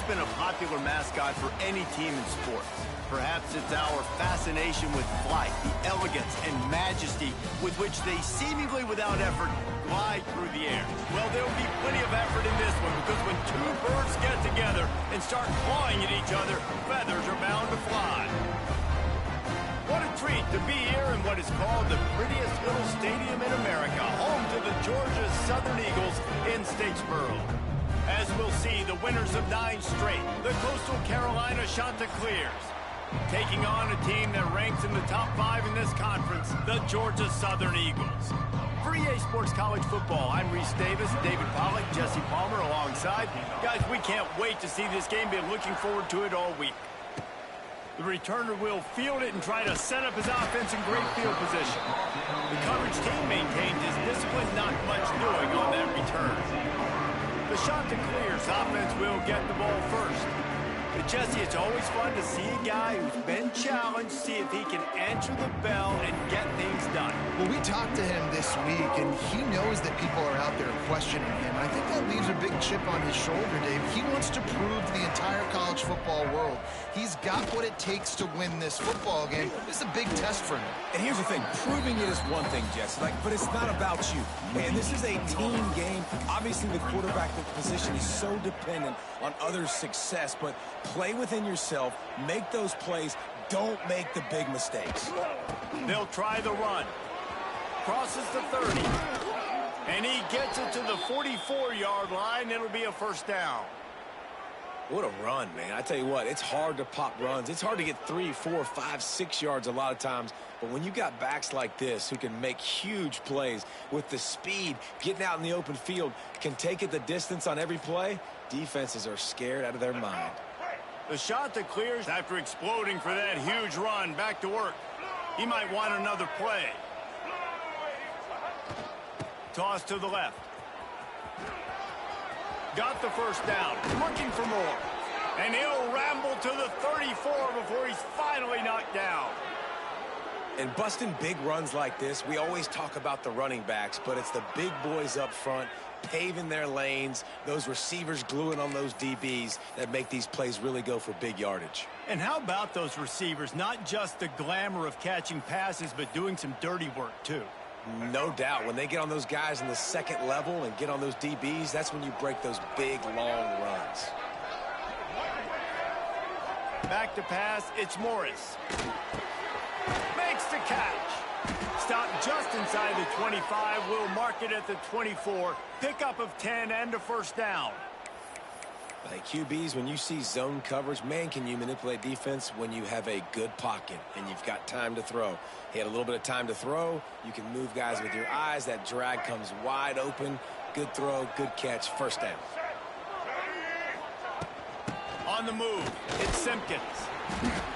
always been a popular mascot for any team in sports. Perhaps it's our fascination with flight, the elegance and majesty with which they seemingly without effort glide through the air. Well, there will be plenty of effort in this one because when two birds get together and start clawing at each other, feathers are bound to fly. What a treat to be here in what is called the prettiest little stadium in America, home to the Georgia Southern Eagles in Statesboro. As we'll see, the winners of 9 straight, the Coastal Carolina Chanticleers, taking on a team that ranks in the top 5 in this conference, the Georgia Southern Eagles. For EA Sports College Football, I'm Reese Davis, David Pollack, Jesse Palmer alongside. Guys, we can't wait to see this game. Been looking forward to it all week. The returner will field it and try to set up his offense in great field position. The coverage team maintained his discipline, not much doing on that return. The Chanticleers offense will get the ball first. But Jesse, it's always fun to see a guy who's been challenged, see if he can answer the bell and get things done. Well, we talked to him this week, and he knows that people are out there questioning him. I think that leaves a big chip on his shoulder, Dave. He wants to prove to the entire college football world he's got what it takes to win this football game. This is a big test for him. And here's the thing, proving it is one thing, Jesse, but it's not about you. Man, this is a team game. Obviously, the quarterback position is so dependent on others' success, but play within yourself, make those plays, don't make the big mistakes. They'll try the run. Crosses the 30. And he gets it to the 44-yard line. It'll be a first down. What a run, man. I tell you what, it's hard to pop runs. It's hard to get 3, 4, 5, 6 yards a lot of times. But when you got backs like this who can make huge plays with the speed, getting out in the open field, can take it the distance on every play, defenses are scared out of their mind. The Chanticleers, after exploding for that huge run, back to work. He might want another play. Toss to the left. Got the first down, looking for more. And he'll ramble to the 34 before he's finally knocked down. And busting big runs like this, we always talk about the running backs, but it's the big boys up front, paving their lanes, those receivers gluing on those DBs that make these plays really go for big yardage. And how about those receivers? Not just the glamour of catching passes, but doing some dirty work, too. No doubt. When they get on those guys in the second level and get on those DBs, that's when you break those big, long runs. Back to pass, it's Morris. Makes the catch. Stopped just inside the 25. We'll mark it at the 24. Pickup of 10 and a first down. Like QBs, when you see zone coverage, man, can you manipulate defense when you have a good pocket and you've got time to throw. He had a little bit of time to throw. You can move guys with your eyes. That drag comes wide open. Good throw, good catch, first down. On the move, it's Simpkins.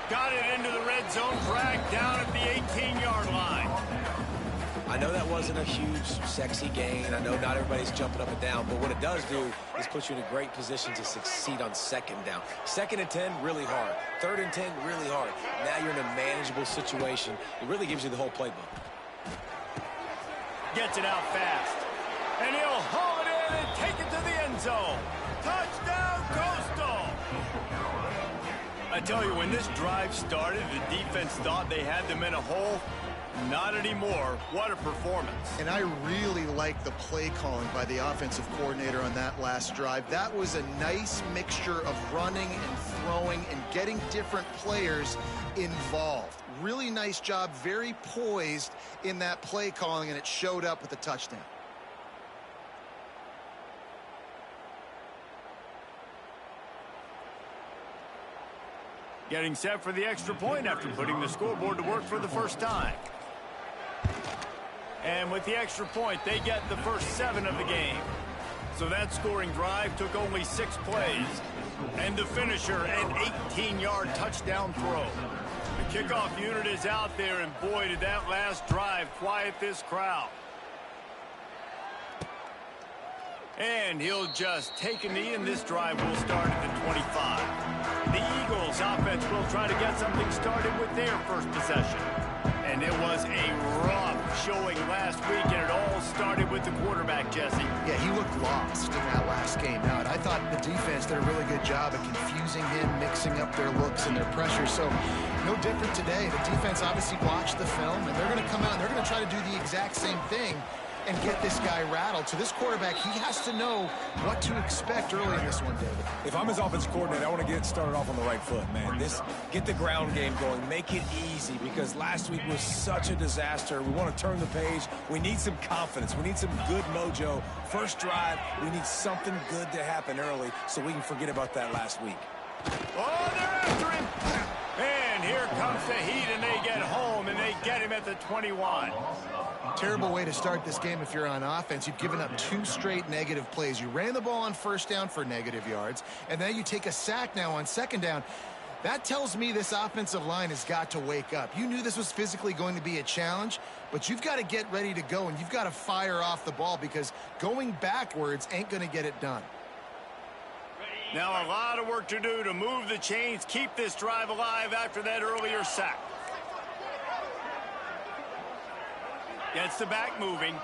Got it into the red zone, dragged down at the 18-yard line. I know that wasn't a huge, sexy gain. I know not everybody's jumping up and down, but what it does do is put you in a great position to succeed on second down. 2nd and 10, really hard. 3rd and 10, really hard. Now you're in a manageable situation. It really gives you the whole playbook. Gets it out fast. And he'll haul it in and take it to the end zone. Touchdown, Coastal! I tell you, when this drive started, the defense thought they had them in a hole. Not anymore. What a performance. And I really like the play calling by the offensive coordinator on that last drive. That was a nice mixture of running and throwing and getting different players involved. Really nice job, very poised in that play calling, and it showed up with a touchdown. Getting set for the extra point after putting the scoreboard to work for the first time. And with the extra point, they get the first 7 of the game. So that scoring drive took only 6 plays. And the finisher, an 18-yard touchdown throw. The kickoff unit is out there, and boy, did that last drive quiet this crowd. And he'll just take a knee, and this drive will start at the 25. The Eagles offense will try to get something started with their first possession. And it was a rough showing last week, and it all started with the quarterback, Jesse. Yeah, he looked lost in that last game. Now, and I thought the defense did a really good job of confusing him, mixing up their looks and their pressure. So no different today. The defense obviously watched the film, and they're going to come out and they're going to try to do the exact same thing and get this guy rattled. So this quarterback, he has to know what to expect early in this one, David. If I'm his offensive coordinator, I want to get started off on the right foot, man. Get the ground game going. Make it easy, because last week was such a disaster. We want to turn the page. We need some confidence. We need some good mojo. First drive, we need something good to happen early so we can forget about that last week. Oh, they're after him. And here comes the heat, and they get home, and they get him at the 21. Terrible way to start this game if you're on offense. You've given up 2 straight negative plays. You ran the ball on first down for negative yards, and then you take a sack now on second down. That tells me this offensive line has got to wake up. You knew this was physically going to be a challenge, but you've got to get ready to go, and you've got to fire off the ball, because going backwards ain't going to get it done. Now a lot of work to do to move the chains, keep this drive alive after that earlier sack. Gets the back moving.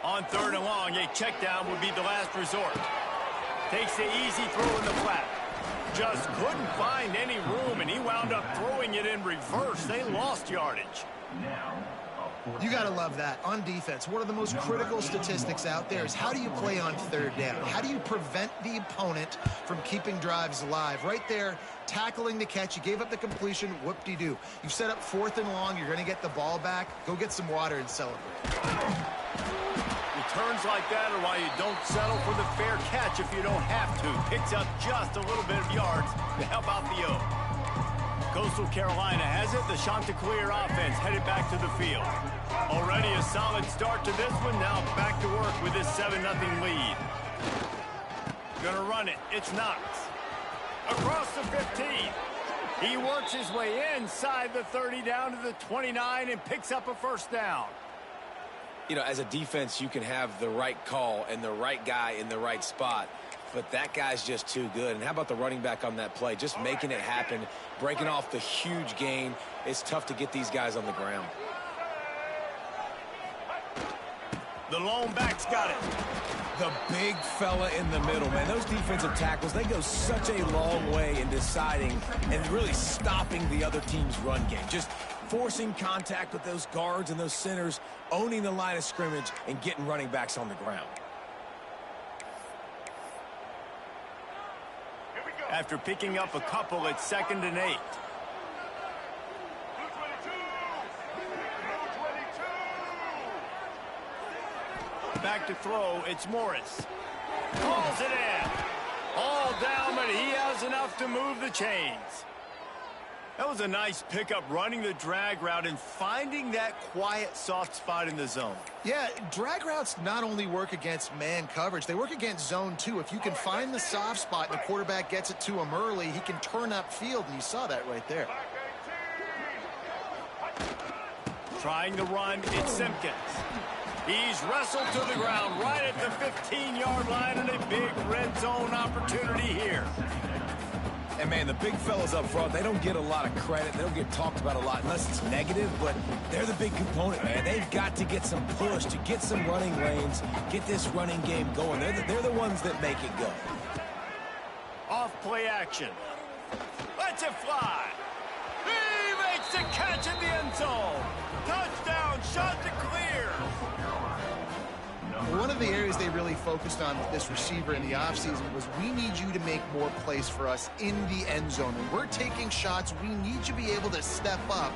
On 3rd and long, a check down would be the last resort. Takes the easy throw in the flat. Just couldn't find any room, and he wound up throwing it in reverse. They lost yardage. You got to love that. On defense, one of the most critical statistics out there is how do you play on 3rd down? How do you prevent the opponent from keeping drives alive? Right there, tackling the catch. You gave up the completion. Whoop-de-doo. You've set up 4th and long. You're going to get the ball back. Go get some water and celebrate. Returns like that are why you don't settle for the fair catch if you don't have to. Picks up just a little bit of yards to help out the O. Coastal Carolina has it. The Chanticleer offense headed back to the field. Already a solid start to this one. Now back to work with this 7-0 lead. Gonna run it. It's Knox. Across the 15. He works his way inside the 30 down to the 29 and picks up a first down. You know, as a defense, you can have the right call and the right guy in the right spot, but that guy's just too good. And how about the running back on that play? Just making it happen, breaking off the huge gain. It's tough to get these guys on the ground. The lone back's got it. The big fella in the middle, man. Those defensive tackles, they go such a long way in deciding and really stopping the other team's run game. Just forcing contact with those guards and those centers, owning the line of scrimmage, and getting running backs on the ground. After picking up a couple, it's 2nd and 8. Back to throw, it's Morris. Calls it in. All down, but he has enough to move the chains. That was a nice pickup, running the drag route and finding that quiet, soft spot in the zone. Yeah, drag routes not only work against man coverage, they work against zone too. If you can find the soft spot and the quarterback gets it to him early, he can turn upfield, and you saw that right there. Trying to run, it's Simpkins. He's wrestled to the ground right at the 15-yard line, and a big red zone opportunity here. And, man, the big fellas up front, they don't get a lot of credit. They don't get talked about a lot unless it's negative, but they're the big component, man. They've got to get some push, to get some running lanes, get this running game going. They're the ones that make it go. Off play action. Lets it fly. He makes the catch in the end zone. Touchdown, Chanticleer. One of the areas they really focused on with this receiver in the offseason was, we need you to make more plays for us in the end zone. When we're taking shots, we need you to be able to step up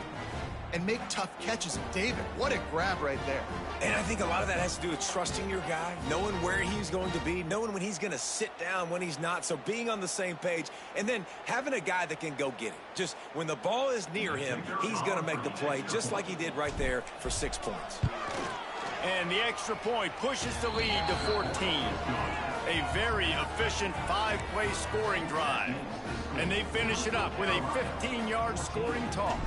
and make tough catches. And David, what a grab right there. And I think a lot of that has to do with trusting your guy, knowing where he's going to be, knowing when he's going to sit down, when he's not. So being on the same page, and then having a guy that can go get it. Just when the ball is near him, he's going to make the play, just like he did right there for 6 points. And the extra point pushes the lead to 14. A very efficient 5-play scoring drive. And they finish it up with a 15-yard scoring toss.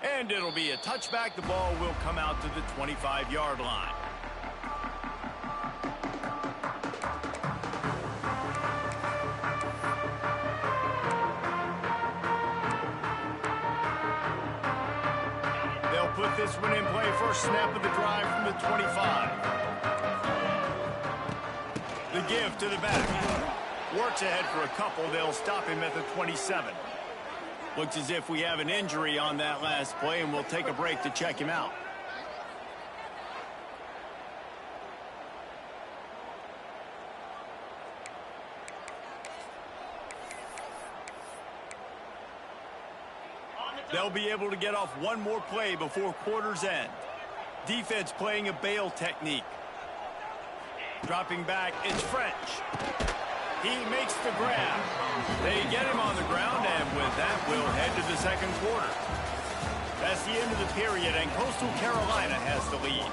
And it'll be a touchback. The ball will come out to the 25-yard line. put this one in play. First snap of the drive from the 25. The give to the back. Works ahead for a couple. They'll stop him at the 27. Looks as if we have an injury on that last play, and we'll take a break to check him out. They'll be able to get off one more play before quarter's end. Defense playing a bail technique. Dropping back, it's French. He makes the grab. They get him on the ground, and with that, we'll head to the second quarter. That's the end of the period, and Coastal Carolina has the lead.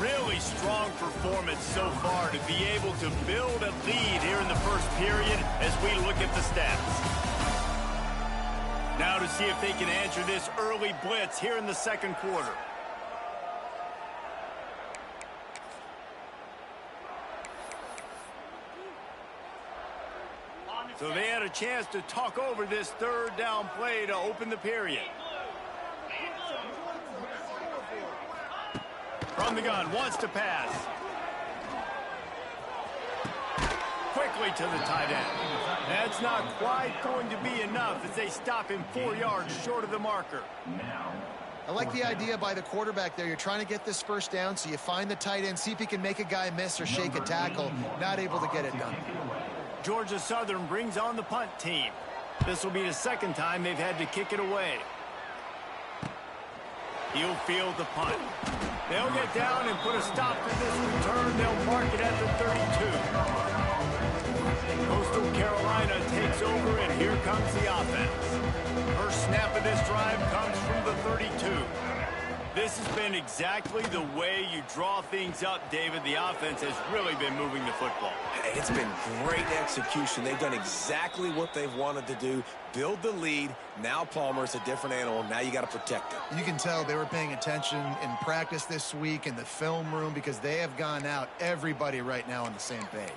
Really strong performance so far to be able to build a lead here in the first period as we look at the stats. Now to see if they can answer this early blitz here in the second quarter. So they had a chance to talk over this third down play to open the period. From the gun, wants to pass. Quickly to the tight end. That's not quite going to be enough as they stop him 4 yards short of the marker. I like the idea by the quarterback there. You're trying to get this first down, so you find the tight end, see if he can make a guy miss or shake a tackle. Not able to get it done. Georgia Southern brings on the punt team. This will be the second time they've had to kick it away. He'll field the punt. They'll get down and put a stop to this return. They'll mark it at the 32. Coastal Carolina takes over, and here comes the offense. First snap of this drive comes from the 32. This has been exactly the way you draw things up, David. The offense has really been moving the football. It's been great execution. They've done exactly what they've wanted to do. Build the lead. Now Palmer's a different animal. Now you got to protect it. You can tell they were paying attention in practice this week in the film room because they have gone out, everybody right now on the same page.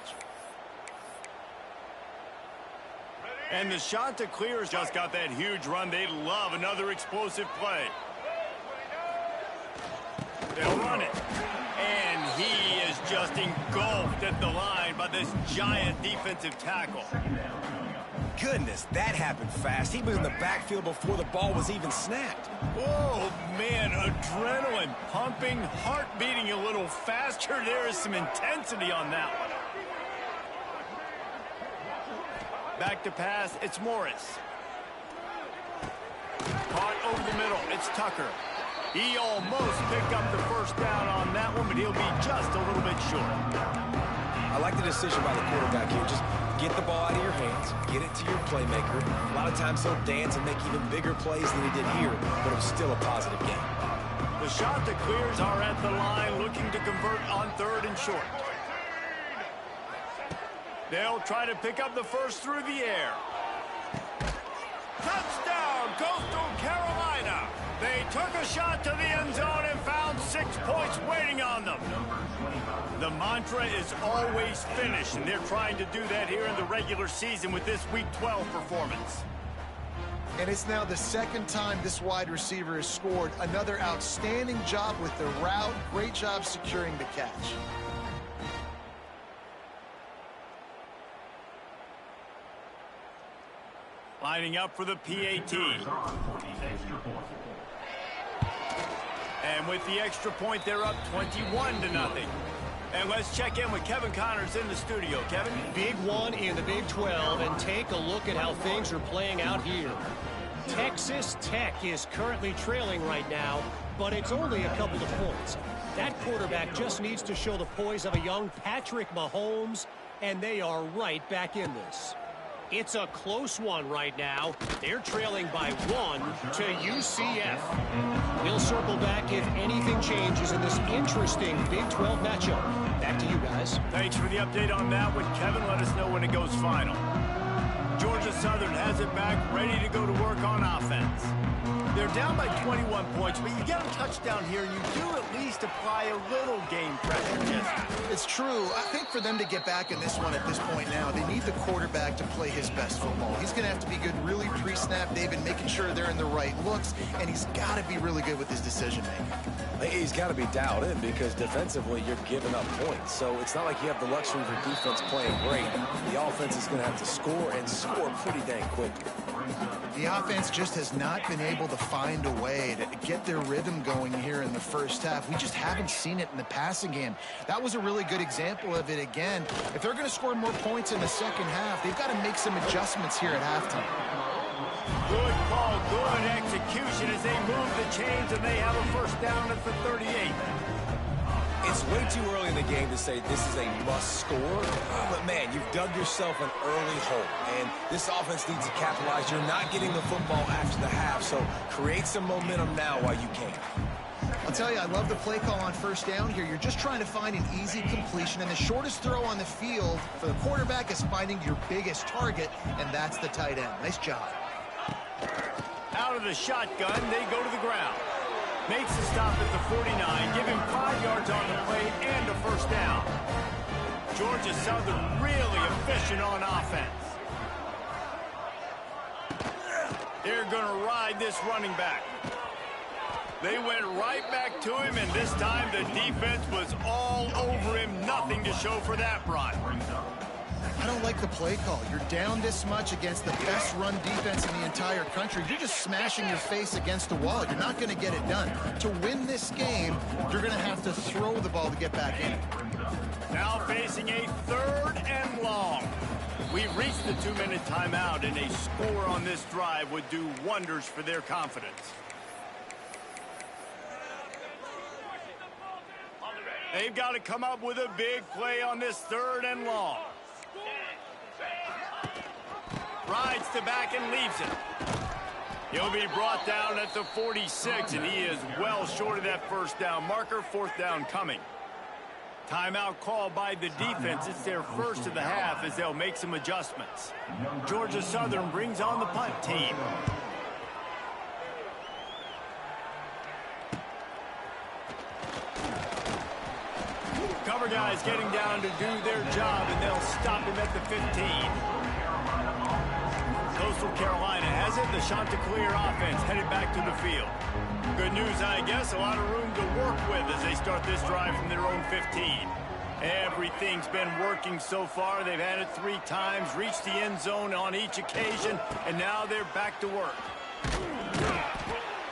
And the shot to clear has just got that huge run. They love another explosive play. They'll run it. And he is just engulfed at the line by this giant defensive tackle. Goodness, that happened fast. He was in the backfield before the ball was even snapped. Oh, man, adrenaline pumping, heart beating a little faster. There is some intensity on that one. Back to pass, it's Morris. Caught over the middle, it's Tucker. He almost picked up the first down on that one, but he'll be just a little bit short. I like the decision by the quarterback here. Just get the ball out of your hands, get it to your playmaker. A lot of times he'll dance and make even bigger plays than he did here, but it was still a positive game. The shot that clears are at the line, looking to convert on third and short. They'll try to pick up the first through the air. Touchdown, Coastal Carolina. They took a shot to the end zone and found 6 points waiting on them. The mantra is always finish, and they're trying to do that here in the regular season with this Week 12 performance. And it's now the second time this wide receiver has scored. Another outstanding job with the route. Great job securing the catch. Lining up for the PAT. And with the extra point, they're up 21-0. And let's check in with Kevin Connors in the studio. Kevin? Big one in the Big 12, and take a look at how things are playing out here. Texas Tech is currently trailing right now, but it's only a couple of points. That quarterback just needs to show the poise of a young Patrick Mahomes, and they are right back in this. It's a close one right now. They're trailing by 1 to UCF. We'll circle back if anything changes in this interesting Big 12 matchup. Back to you guys. Thanks for the update on that one, Kevin. Let us know when it goes final. Georgia Southern has it back, ready to go to work on offense. They're down by 21 points, but you get a touchdown here, and you do at least apply a little game pressure. It's true. I think for them to get back in this one at this point now, they need the quarterback to play his best football. He's going to have to be good really pre-snap, David, making sure they're in the right looks, and he's got to be really good with his decision-making. He's got to be dialed in because defensively you're giving up points. So it's not like you have the luxury of your defense playing great. The offense is going to have to score and score pretty dang quickly. The offense just has not been able to find a way to get their rhythm going here in the first half. We just haven't seen it in the passing game. That was a really good example of it again. If they're going to score more points in the second half, they've got to make some adjustments here at halftime. Good call, good execution as they move the chains, and they have a first down at the 38. It's way too early in the game to say this is a must score, but man, you've dug yourself an early hole, and this offense needs to capitalize. You're not getting the football after the half, so create some momentum now while you can. I'll tell you, I love the play call on first down here. You're just trying to find an easy completion, and the shortest throw on the field for the quarterback is finding your biggest target, and that's the tight end. Nice job. Out of the shotgun, they go to the ground. Makes a stop at the 49, give him 5 yards on the play and a first down. Georgia Southern really efficient on offense. They're going to ride this running back. They went right back to him, and this time the defense was all over him. Nothing to show for that run. I don't like the play call. You're down this much against the best run defense in the entire country. You're just smashing your face against the wall. You're not going to get it done. To win this game, you're going to have to throw the ball to get back in. Now facing a 3rd and long. We've reached the 2-minute timeout, and a score on this drive would do wonders for their confidence. They've got to come up with a big play on this 3rd and long. Rides to back and leaves it. He'll be brought down at the 46, and he is well short of that first down marker. 4th down coming. Timeout called by the defense. It's their first of the half as they'll make some adjustments. Georgia Southern brings on the punt team. Cover guys getting down to do their job, and they'll stop him at the 15. Coastal Carolina has it. The Chanticleer offense headed back to the field. Good news, I guess. A lot of room to work with as they start this drive from their own 15. Everything's been working so far. They've had it 3 times, reached the end zone on each occasion, and now they're back to work.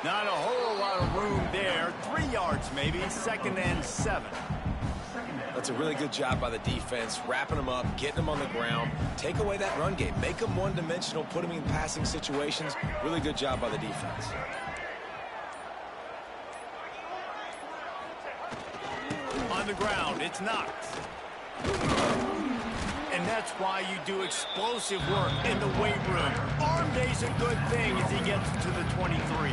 Not a whole lot of room there. 3 yards maybe. 2nd and 7. That's a really good job by the defense, wrapping them up, getting them on the ground. Take away that run game. Make them one-dimensional, put them in passing situations. Really good job by the defense. On the ground, it's Knox. And that's why you do explosive work in the weight room. Arm day's a good thing as he gets to the 23.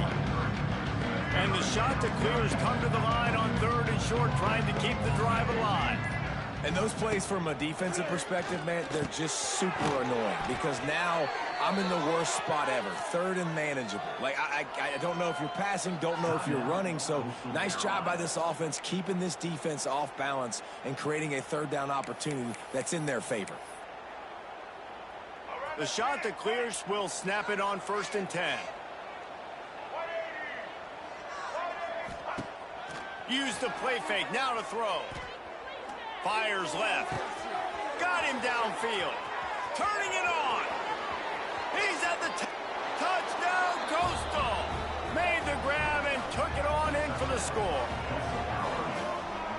And the Chanticleers come to the line on 3rd and short, trying to keep the drive alive. And those plays from a defensive perspective, man, they're just super annoying because now I'm in the worst spot ever. 3rd and manageable. Like, I don't know if you're passing, don't know if you're running. So nice job by this offense keeping this defense off balance and creating a 3rd down opportunity that's in their favor. The Chanticleers will snap it on 1st and 10. Use the play fake, now to throw. Fires left. Got him downfield. Turning it on. He's at the touchdown, Coastal. Made the grab and took it on in for the score.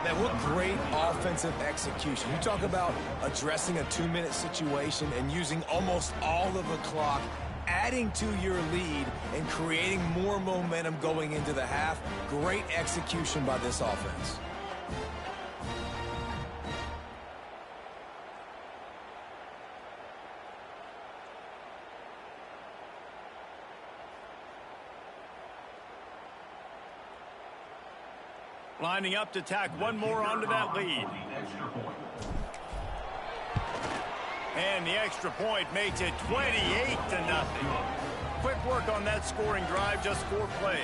Man, what great offensive execution. You talk about addressing a 2-minute situation and using almost all of the clock, adding to your lead and creating more momentum going into the half. Great execution by this offense. Lining up to tack one more onto that lead. And the extra point makes it 28-0. Quick work on that scoring drive, just 4 plays.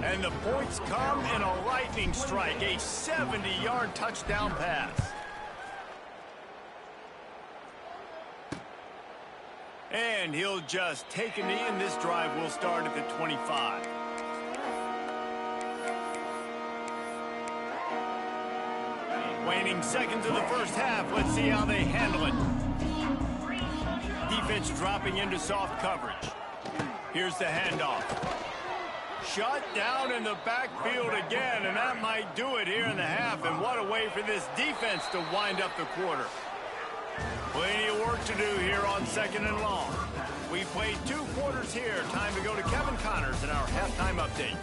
And the points come in a lightning strike, a 70-yard touchdown pass. And he'll just take a knee, and this drive will start at the 25. Waning seconds of the first half. Let's see how they handle it. Defense dropping into soft coverage. Here's the handoff. Shut down in the backfield again, and that might do it here in the half. And what a way for this defense to wind up the quarter. Plenty of work to do here on 2nd and long. We've played 2 quarters here. Time to go to Kevin Connors in our halftime update.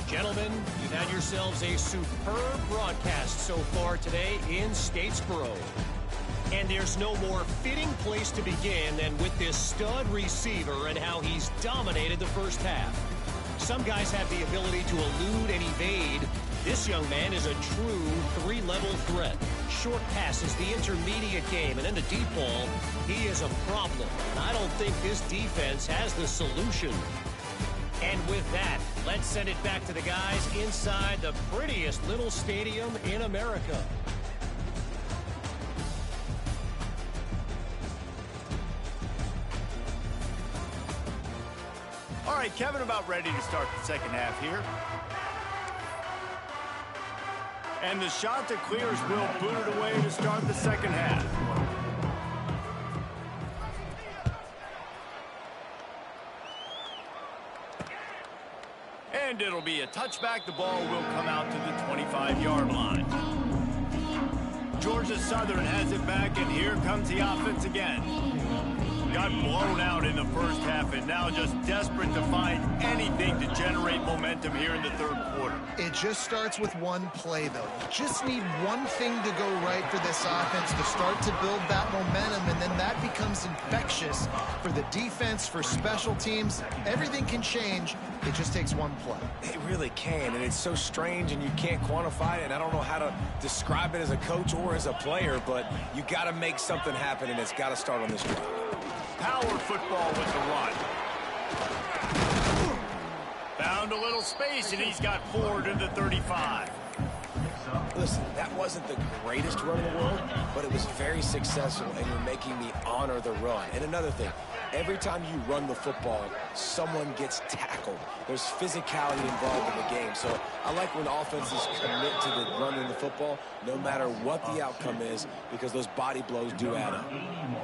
Gentlemen, you've had yourselves a superb broadcast so far today in Statesboro. And there's no more fitting place to begin than with this stud receiver and how he's dominated the first half. Some guys have the ability to elude and evade. This young man is a true 3-level threat. Short passes, the intermediate game, and then the deep ball, he is a problem. And I don't think this defense has the solution. And with that, let's send it back to the guys inside the prettiest little stadium in America. All right, Kevin, about ready to start the second half here. And the shot that clears will boot it away to start the second half. And it'll be a touchback. The ball will come out to the 25-yard line. Georgia Southern has it back, and here comes the offense again. Got blown out in the first half and now just desperate to find anything to generate momentum here in the third quarter. It just starts with one play, though. You just need one thing to go right for this offense to start to build that momentum, and then that becomes infectious for the defense, for special teams. Everything can change. It just takes one play. It really can, and it's so strange, and you can't quantify it, and I don't know how to describe it as a coach or as a player, but you got to make something happen, and it's got to start on this drive. Power football with the run. Found a little space, and he's got forward to the 35. Listen, that wasn't the greatest run in the world, but it was very successful, and you're making me honor the run. And another thing, every time you run the football, someone gets tackled. There's physicality involved in the game. So I like when offenses commit to the running the football, no matter what the outcome is, because those body blows do add up.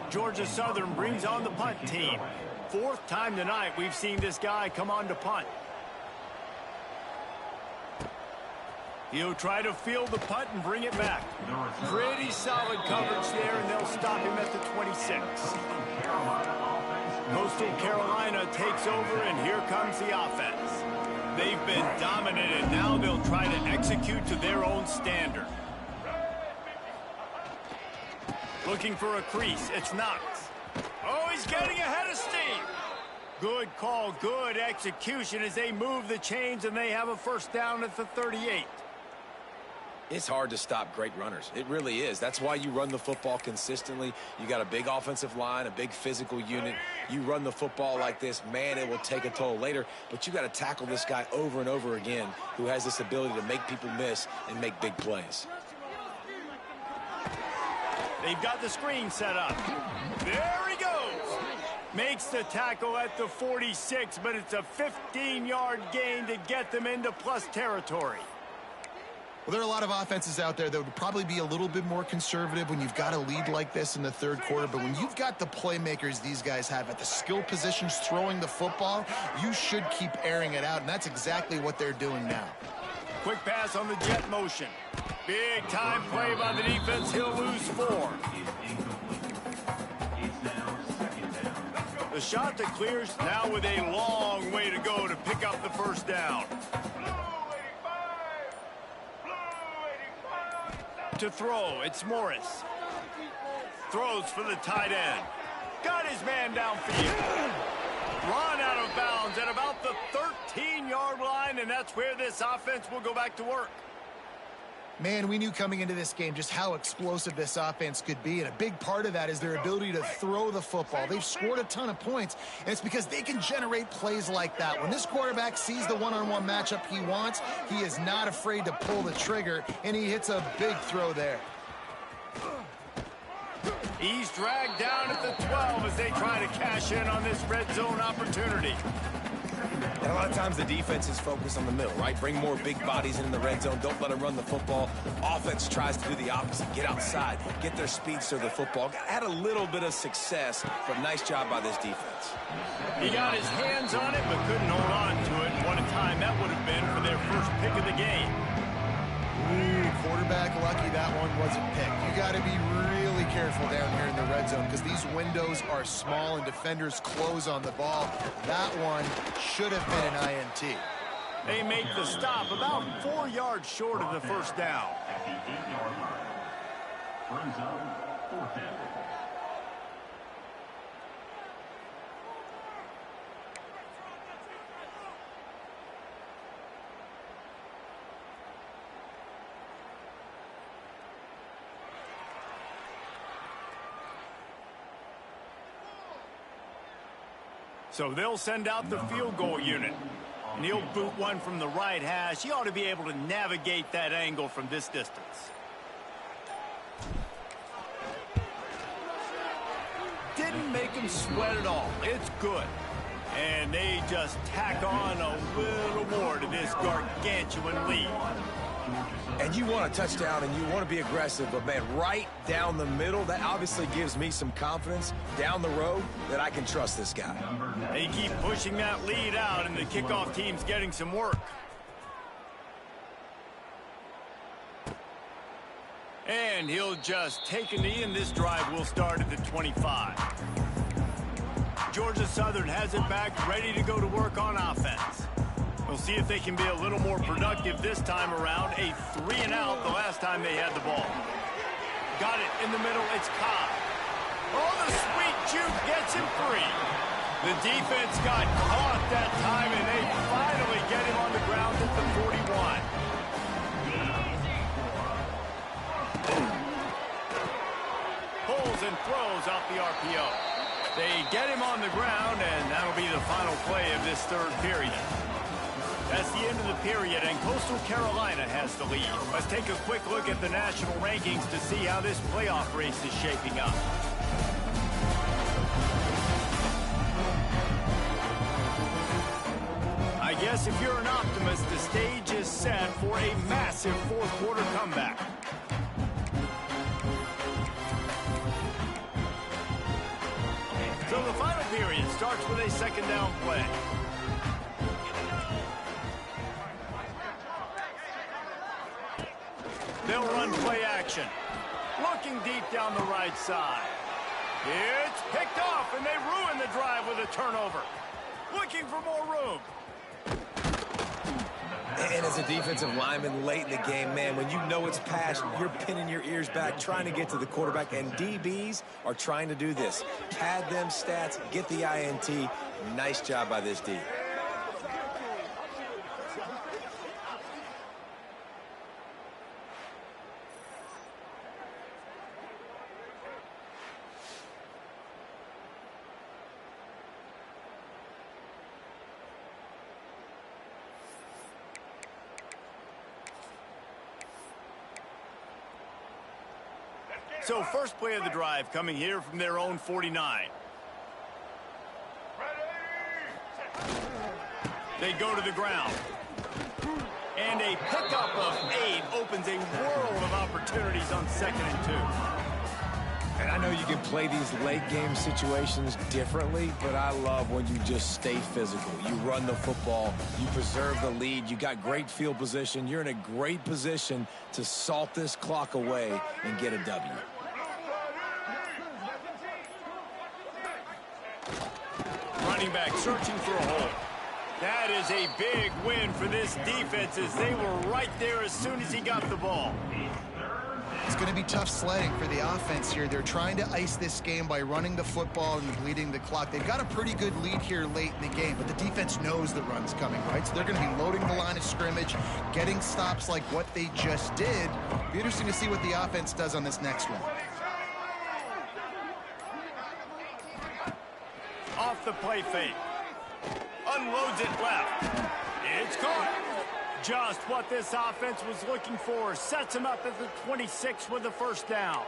Georgia Southern brings on the punt team. 4th time tonight we've seen this guy come on to punt. He'll try to field the punt and bring it back. Pretty solid coverage there, and they'll stop him at the 26. Coastal Carolina takes over, and here comes the offense. They've been dominated. Now they'll try to execute to their own standard. Looking for a crease. It's Knox. Oh, he's getting ahead of steam. Good call, good execution as they move the chains, and they have a first down at the 38. It's hard to stop great runners. It really is. That's why you run the football consistently. You got a big offensive line, a big physical unit. You run the football like this, man, it will take a toll later. But you got to tackle this guy over and over again who has this ability to make people miss and make big plays. They've got the screen set up. There he goes. Makes the tackle at the 46, but it's a 15-yard gain to get them into plus territory. Well, there are a lot of offenses out there that would probably be a little bit more conservative when you've got a lead like this in the third quarter. But when you've got the playmakers these guys have at the skill positions throwing the football, you should keep airing it out. And that's exactly what they're doing now. Quick pass on the jet motion. Big time play by the defense. He'll lose 4. The shot that clears now with a long way to go to pick up the first down. To throw, it's Morris. Throws for the tight end. Got his man downfield. Run out of bounds at about the 13-yard line, and that's where this offense will go back to work. Man, we knew coming into this game just how explosive this offense could be, and a big part of that is their ability to throw the football. They've scored a ton of points, and it's because they can generate plays like that. When this quarterback sees the one-on-one matchup he wants, he is not afraid to pull the trigger, and he hits a big throw there. He's dragged down at the 12 as they try to cash in on this red zone opportunity. And a lot of times the defense is focused on the middle, right? Bring more big bodies in the red zone. Don't let them run the football. Offense tries to do the opposite. Get outside. Get their speeds to the football. Had a little bit of success, but nice job by this defense. He got his hands on it, but couldn't hold on to it. What a time that would have been for their first pick of the game. Ooh, quarterback lucky that one wasn't picked. You got to be really careful down here in the red zone because these windows are small and defenders close on the ball. That one should have been an INT. They make the stop about 4 yards short of the first down. At the 8-yard line. Red zone, 4th down. So they'll send out the field goal unit. And he'll boot one from the right hash. He ought to be able to navigate that angle from this distance. Didn't make him sweat at all. It's good. And they just tack on a little more to this gargantuan lead. And you want a touchdown and you want to be aggressive, but man, right down the middle, that obviously gives me some confidence down the road that I can trust this guy. They keep pushing that lead out, and the kickoff team's getting some work. And he'll just take a knee, and this drive will start at the 25. Georgia Southern has it back, ready to go to work on offense. We'll see if they can be a little more productive this time around. A 3-and-out the last time they had the ball. Got it in the middle. It's Cobb. Oh, the sweet juke gets him free. The defense got caught that time, and they finally get him on the ground at the 41. Pulls and throws out the RPO. They get him on the ground, and that'll be the final play of this third period. That's the end of the period, and Coastal Carolina has the lead. Let's take a quick look at the national rankings to see how this playoff race is shaping up. I guess if you're an optimist, the stage is set for a massive fourth-quarter comeback. So the final period starts with a second-down play. They'll run play action. Looking deep down the right side. It's picked off, and they ruin the drive with a turnover. Looking for more room. And as a defensive lineman late in the game, man, when you know it's passed, you're pinning your ears back, trying to get to the quarterback, and DBs are trying to do this. Pad them stats, get the INT. Nice job by this D. So first play of the drive coming here from their own 49. They go to the ground. And a pickup of 8 opens a world of opportunities on 2nd and 2. And I know you can play these late game situations differently, but I love when you just stay physical. You run the football, you preserve the lead, you got great field position, you're in a great position to salt this clock away and get a W. Running back searching for a hole. That is a big win for this defense as they were right there as soon as he got the ball. It's going to be tough sledding for the offense here. They're trying to ice this game by running the football and bleeding the clock. They've got a pretty good lead here late in the game, but the defense knows the run's coming, right? So they're going to be loading the line of scrimmage, getting stops like what they just did. Be interesting to see what the offense does on this next one. Off the play fake. Unloads it left. It's caught. Just what this offense was looking for. Sets him up at the 26 with the first down.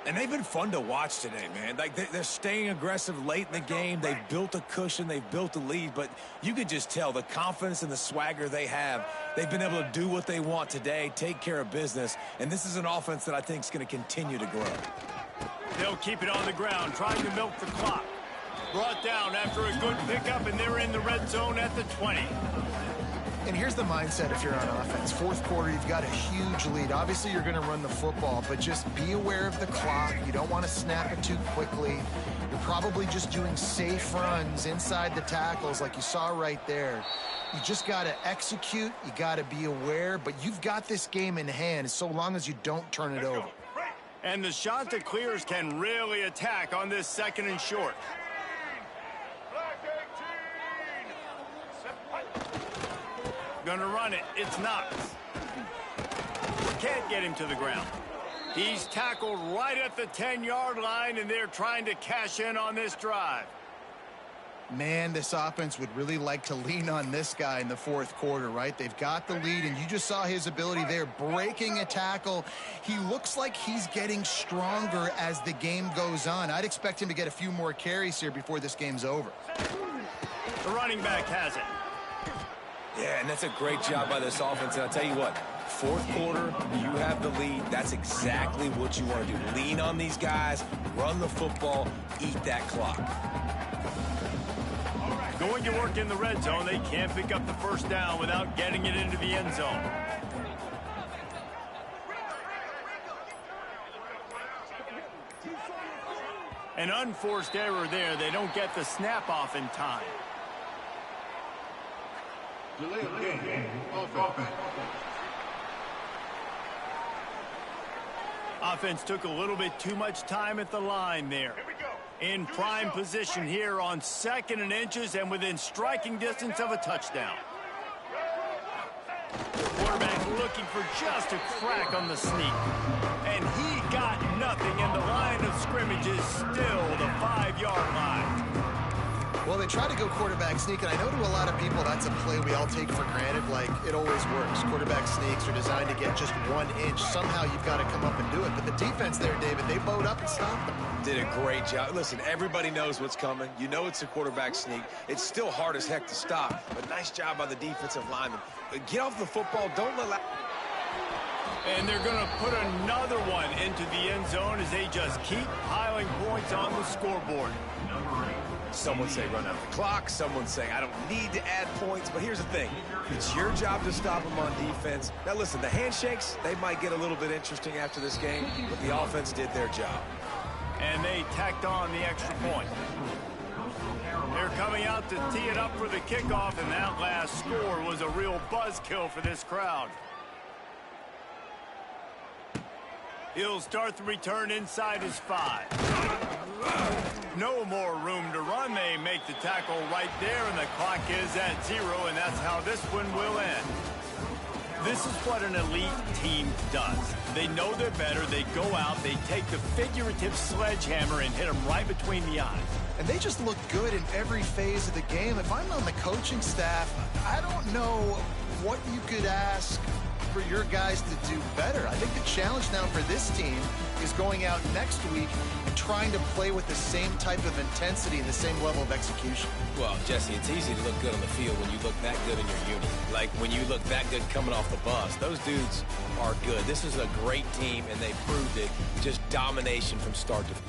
And they've been fun to watch today, man. Like they're staying aggressive late in the game. They've built a cushion. They've built a lead. But you can just tell the confidence and the swagger they have. They've been able to do what they want today, take care of business. And this is an offense that I think is going to continue to grow. They'll keep it on the ground, trying to milk the clock. Brought down after a good pickup, and they're in the red zone at the 20. And here's the mindset if you're on offense. Fourth quarter, you've got a huge lead. Obviously, you're going to run the football, but just be aware of the clock. You don't want to snap it too quickly. You're probably just doing safe runs inside the tackles like you saw right there. You just got to execute. You got to be aware, but you've got this game in hand so long as you don't turn it over. And the Chanticleers can really attack on this 2nd and short. Gonna run it. It's Knox. Can't get him to the ground. He's tackled right at the 10-yard line, and they're trying to cash in on this drive. Man, this offense would really like to lean on this guy in the fourth quarter, right? They've got the lead, and you just saw his ability there, breaking a tackle. He looks like he's getting stronger as the game goes on. I'd expect him to get a few more carries here before this game's over. The running back has it. Yeah, and that's a great job by this offense. And I'll tell you what, fourth quarter, you have the lead. That's exactly what you want to do. Lean on these guys, run the football, eat that clock. Going to work in the red zone. They can't pick up the first down without getting it into the end zone. An unforced error there. They don't get the snap off in time. Delay of game. Offense. Offense took a little bit too much time at the line there. In prime position here on 2nd and inches and within striking distance of a touchdown. Quarterback looking for just a crack on the sneak. And he got nothing, and the line of scrimmage is still the 5-yard line. Well, they try to go quarterback sneak, and I know to a lot of people that's a play we all take for granted, like it always works. Quarterback sneaks are designed to get just 1 inch. Somehow you've got to come up and do it. But the defense there, David, they bowed up and stopped them. Did a great job. Listen, everybody knows what's coming. You know it's a quarterback sneak. It's still hard as heck to stop, but nice job by the defensive lineman. Get off the football. Don't let... And they're going to put another one into the end zone as they just keep piling points on the scoreboard. Some would say run out the clock. Some would say I don't need to add points. But here's the thing. It's your job to stop them on defense. Now, listen, the handshakes, they might get a little bit interesting after this game, but the offense did their job. And they tacked on the extra point. They're coming out to tee it up for the kickoff, and that last score was a real buzzkill for this crowd. He'll start the return inside his 5. No more room to run. They make the tackle right there, and the clock is at 0, and that's how this one will end. This is what an elite team does. They know they're better. They go out. They take the figurative sledgehammer and hit them right between the eyes. And they just look good in every phase of the game. If I'm on the coaching staff, I don't know what you could ask for your guys to do better. I think the challenge now for this team is going out next week and trying to play with the same type of intensity and the same level of execution. Well, Jesse, it's easy to look good on the field when you look that good in your unit. Like when you look that good coming off the bus. Those dudes are good. This is a great team, and they proved it. Just domination from start to finish.